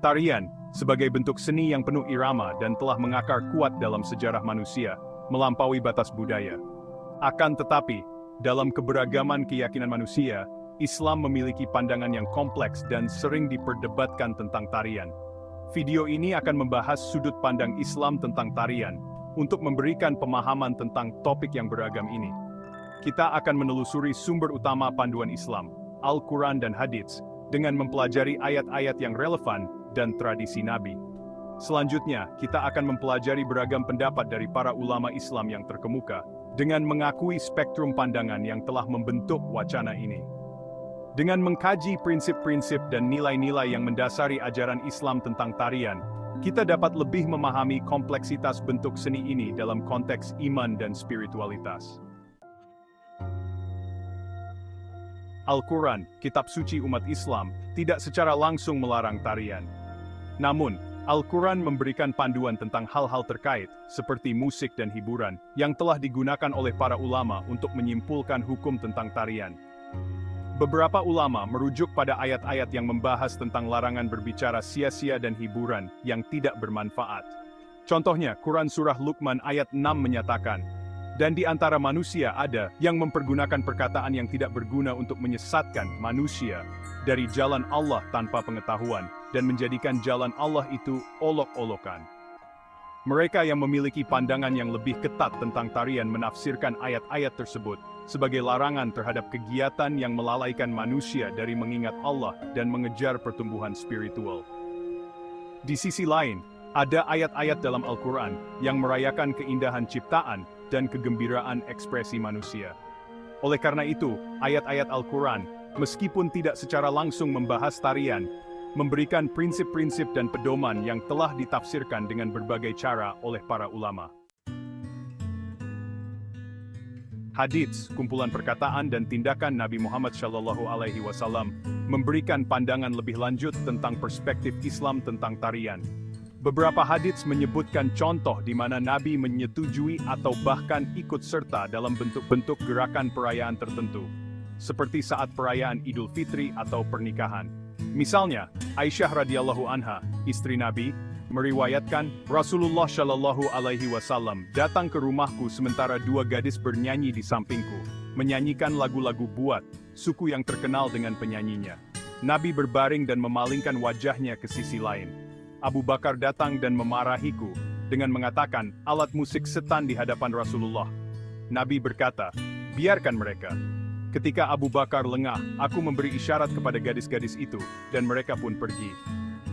Tarian, sebagai bentuk seni yang penuh irama dan telah mengakar kuat dalam sejarah manusia, melampaui batas budaya. Akan tetapi, dalam keberagaman keyakinan manusia, Islam memiliki pandangan yang kompleks dan sering diperdebatkan tentang tarian. Video ini akan membahas sudut pandang Islam tentang tarian, untuk memberikan pemahaman tentang topik yang beragam ini. Kita akan menelusuri sumber utama panduan Islam, Al-Quran dan Hadits, dengan mempelajari ayat-ayat yang relevan dan tradisi Nabi. Selanjutnya, kita akan mempelajari beragam pendapat dari para ulama Islam yang terkemuka, dengan mengakui spektrum pandangan yang telah membentuk wacana ini. Dengan mengkaji prinsip-prinsip dan nilai-nilai yang mendasari ajaran Islam tentang tarian, kita dapat lebih memahami kompleksitas bentuk seni ini dalam konteks iman dan spiritualitas. Al-Quran, kitab suci umat Islam, tidak secara langsung melarang tarian. Namun, Al-Quran memberikan panduan tentang hal-hal terkait, seperti musik dan hiburan, yang telah digunakan oleh para ulama untuk menyimpulkan hukum tentang tarian. Beberapa ulama merujuk pada ayat-ayat yang membahas tentang larangan berbicara sia-sia dan hiburan yang tidak bermanfaat. Contohnya, Quran Surah Luqman ayat 6 menyatakan, "Dan di antara manusia ada yang mempergunakan perkataan yang tidak berguna untuk menyesatkan manusia dari jalan Allah tanpa pengetahuan, dan menjadikan jalan Allah itu olok-olokan." Mereka yang memiliki pandangan yang lebih ketat tentang tarian menafsirkan ayat-ayat tersebut sebagai larangan terhadap kegiatan yang melalaikan manusia dari mengingat Allah dan mengejar pertumbuhan spiritual. Di sisi lain, ada ayat-ayat dalam Al-Quran yang merayakan keindahan ciptaan dan kegembiraan ekspresi manusia. Oleh karena itu, ayat-ayat Al-Quran, meskipun tidak secara langsung membahas tarian, memberikan prinsip-prinsip dan pedoman yang telah ditafsirkan dengan berbagai cara oleh para ulama. Hadits, kumpulan perkataan dan tindakan Nabi Muhammad SAW, memberikan pandangan lebih lanjut tentang perspektif Islam tentang tarian. Beberapa hadits menyebutkan contoh di mana Nabi menyetujui atau bahkan ikut serta dalam bentuk-bentuk gerakan perayaan tertentu, seperti saat perayaan Idul Fitri atau pernikahan. Misalnya, Aisyah radhiyallahu anha, istri Nabi, meriwayatkan, Rasulullah Shallallahu Alaihi Wasallam datang ke rumahku sementara dua gadis bernyanyi di sampingku, menyanyikan lagu-lagu buat, suku yang terkenal dengan penyanyinya. Nabi berbaring dan memalingkan wajahnya ke sisi lain. Abu Bakar datang dan memarahiku, dengan mengatakan, alat musik setan di hadapan Rasulullah. Nabi berkata, biarkan mereka. Ketika Abu Bakar lengah, aku memberi isyarat kepada gadis-gadis itu, dan mereka pun pergi.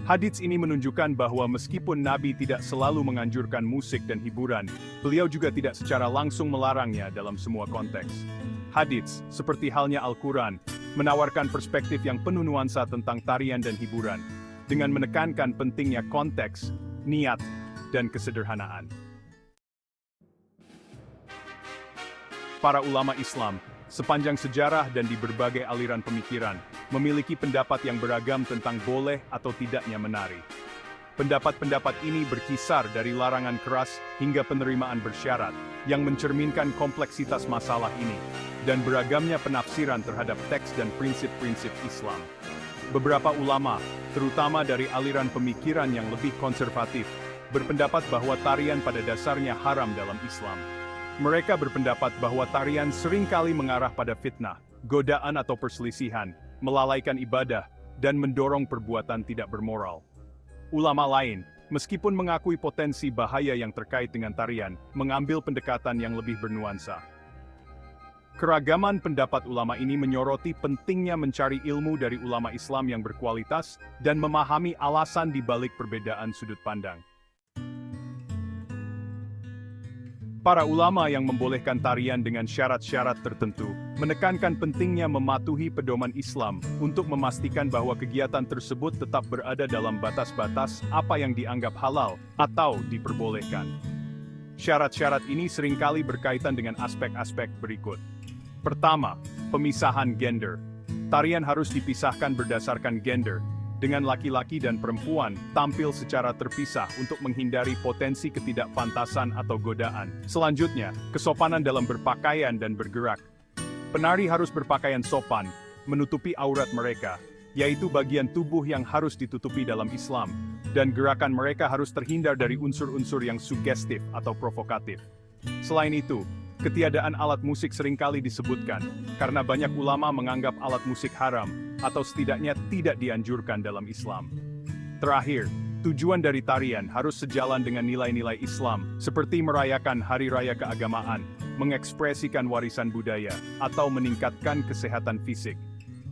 Hadits ini menunjukkan bahwa meskipun Nabi tidak selalu menganjurkan musik dan hiburan, beliau juga tidak secara langsung melarangnya dalam semua konteks. Hadits, seperti halnya Al-Quran, menawarkan perspektif yang penuh nuansa tentang tarian dan hiburan, dengan menekankan pentingnya konteks, niat, dan kesederhanaan. Para ulama Islam, sepanjang sejarah dan di berbagai aliran pemikiran, memiliki pendapat yang beragam tentang boleh atau tidaknya menari. Pendapat-pendapat ini berkisar dari larangan keras hingga penerimaan bersyarat, yang mencerminkan kompleksitas masalah ini, dan beragamnya penafsiran terhadap teks dan prinsip-prinsip Islam. Beberapa ulama, terutama dari aliran pemikiran yang lebih konservatif, berpendapat bahwa tarian pada dasarnya haram dalam Islam. Mereka berpendapat bahwa tarian seringkali mengarah pada fitnah, godaan atau perselisihan, melalaikan ibadah, dan mendorong perbuatan tidak bermoral. Ulama lain, meskipun mengakui potensi bahaya yang terkait dengan tarian, mengambil pendekatan yang lebih bernuansa. Keragaman pendapat ulama ini menyoroti pentingnya mencari ilmu dari ulama Islam yang berkualitas dan memahami alasan di balik perbedaan sudut pandang. Para ulama yang membolehkan tarian dengan syarat-syarat tertentu, menekankan pentingnya mematuhi pedoman Islam untuk memastikan bahwa kegiatan tersebut tetap berada dalam batas-batas apa yang dianggap halal atau diperbolehkan. Syarat-syarat ini seringkali berkaitan dengan aspek-aspek berikut. Pertama, pemisahan gender. Tarian harus dipisahkan berdasarkan gender, dengan laki-laki dan perempuan tampil secara terpisah untuk menghindari potensi ketidakpantasan atau godaan. Selanjutnya, kesopanan dalam berpakaian dan bergerak. Penari harus berpakaian sopan, menutupi aurat mereka, yaitu bagian tubuh yang harus ditutupi dalam Islam, dan gerakan mereka harus terhindar dari unsur-unsur yang sugestif atau provokatif. Selain itu, ketiadaan alat musik seringkali disebutkan, karena banyak ulama menganggap alat musik haram, atau setidaknya tidak dianjurkan dalam Islam. Terakhir, tujuan dari tarian harus sejalan dengan nilai-nilai Islam, seperti merayakan hari raya keagamaan, mengekspresikan warisan budaya, atau meningkatkan kesehatan fisik.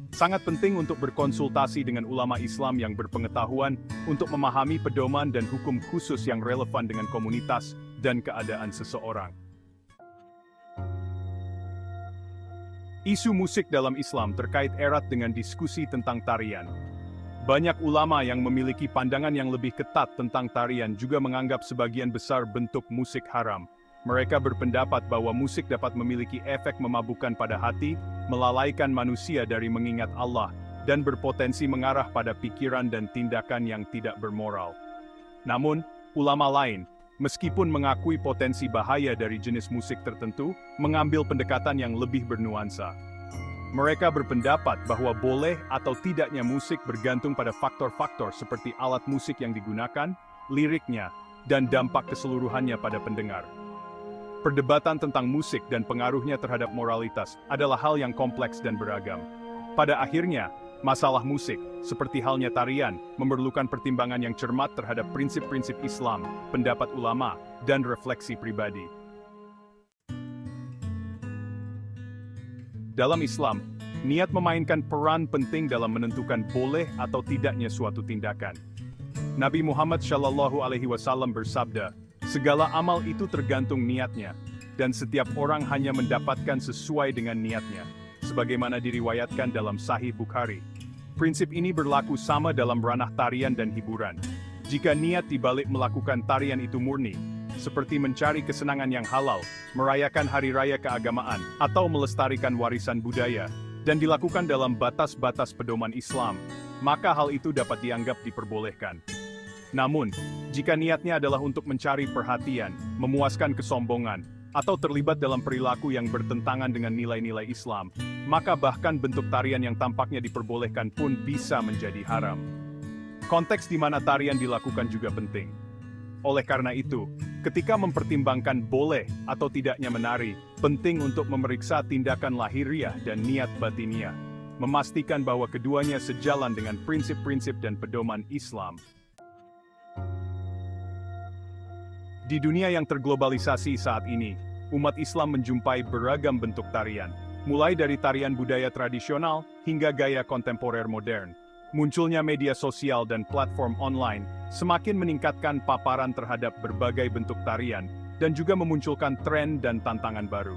Sangat penting untuk berkonsultasi dengan ulama Islam yang berpengetahuan untuk memahami pedoman dan hukum khusus yang relevan dengan komunitas dan keadaan seseorang. Isu musik dalam Islam terkait erat dengan diskusi tentang tarian. Banyak ulama yang memiliki pandangan yang lebih ketat tentang tarian juga menganggap sebagian besar bentuk musik haram. Mereka berpendapat bahwa musik dapat memiliki efek memabukkan pada hati, melalaikan manusia dari mengingat Allah, dan berpotensi mengarah pada pikiran dan tindakan yang tidak bermoral. Namun, ulama lain, meskipun mengakui potensi bahaya dari jenis musik tertentu, mengambil pendekatan yang lebih bernuansa. Mereka berpendapat bahwa boleh atau tidaknya musik bergantung pada faktor-faktor seperti alat musik yang digunakan, liriknya, dan dampak keseluruhannya pada pendengar. Perdebatan tentang musik dan pengaruhnya terhadap moralitas adalah hal yang kompleks dan beragam. Pada akhirnya, masalah musik, seperti halnya tarian, memerlukan pertimbangan yang cermat terhadap prinsip-prinsip Islam, pendapat ulama, dan refleksi pribadi. Dalam Islam, niat memainkan peran penting dalam menentukan boleh atau tidaknya suatu tindakan. Nabi Muhammad SAW bersabda, "Segala amal itu tergantung niatnya, dan setiap orang hanya mendapatkan sesuai dengan niatnya," sebagaimana diriwayatkan dalam Sahih Bukhari. Prinsip ini berlaku sama dalam ranah tarian dan hiburan. Jika niat dibalik melakukan tarian itu murni, seperti mencari kesenangan yang halal, merayakan hari raya keagamaan, atau melestarikan warisan budaya, dan dilakukan dalam batas-batas pedoman Islam, maka hal itu dapat dianggap diperbolehkan. Namun, jika niatnya adalah untuk mencari perhatian, memuaskan kesombongan, atau terlibat dalam perilaku yang bertentangan dengan nilai-nilai Islam, maka bahkan bentuk tarian yang tampaknya diperbolehkan pun bisa menjadi haram. Konteks di mana tarian dilakukan juga penting. Oleh karena itu, ketika mempertimbangkan boleh atau tidaknya menari, penting untuk memeriksa tindakan lahiriah dan niat batiniah, memastikan bahwa keduanya sejalan dengan prinsip-prinsip dan pedoman Islam. Di dunia yang terglobalisasi saat ini, umat Islam menjumpai beragam bentuk tarian, mulai dari tarian budaya tradisional hingga gaya kontemporer modern. Munculnya media sosial dan platform online semakin meningkatkan paparan terhadap berbagai bentuk tarian dan juga memunculkan tren dan tantangan baru.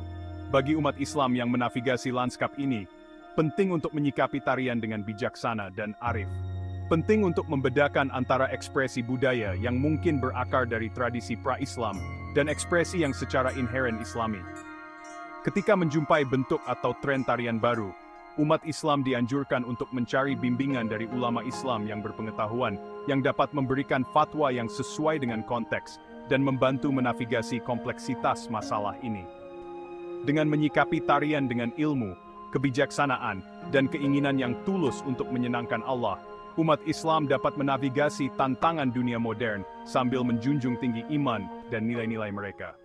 Bagi umat Islam yang menavigasi lanskap ini, penting untuk menyikapi tarian dengan bijaksana dan arif. Penting untuk membedakan antara ekspresi budaya yang mungkin berakar dari tradisi pra-Islam dan ekspresi yang secara inheren Islami. Ketika menjumpai bentuk atau tren tarian baru, umat Islam dianjurkan untuk mencari bimbingan dari ulama Islam yang berpengetahuan, yang dapat memberikan fatwa yang sesuai dengan konteks, dan membantu menavigasi kompleksitas masalah ini. Dengan menyikapi tarian dengan ilmu, kebijaksanaan, dan keinginan yang tulus untuk menyenangkan Allah, umat Islam dapat menavigasi tantangan dunia modern sambil menjunjung tinggi iman dan nilai-nilai mereka.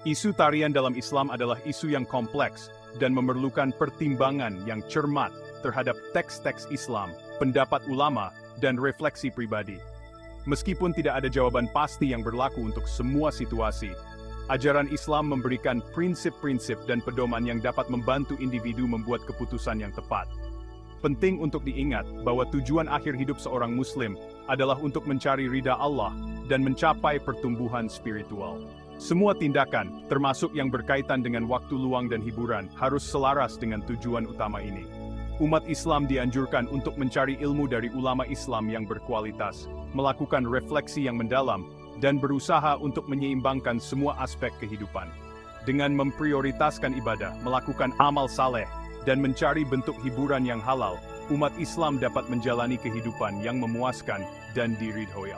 Isu tarian dalam Islam adalah isu yang kompleks dan memerlukan pertimbangan yang cermat terhadap teks-teks Islam, pendapat ulama, dan refleksi pribadi. Meskipun tidak ada jawaban pasti yang berlaku untuk semua situasi, ajaran Islam memberikan prinsip-prinsip dan pedoman yang dapat membantu individu membuat keputusan yang tepat. Penting untuk diingat bahwa tujuan akhir hidup seorang Muslim adalah untuk mencari ridha Allah dan mencapai pertumbuhan spiritual. Semua tindakan, termasuk yang berkaitan dengan waktu luang dan hiburan, harus selaras dengan tujuan utama ini. Umat Islam dianjurkan untuk mencari ilmu dari ulama Islam yang berkualitas, melakukan refleksi yang mendalam, dan berusaha untuk menyeimbangkan semua aspek kehidupan. Dengan memprioritaskan ibadah, melakukan amal saleh, dan mencari bentuk hiburan yang halal, umat Islam dapat menjalani kehidupan yang memuaskan dan diridhoi Allah.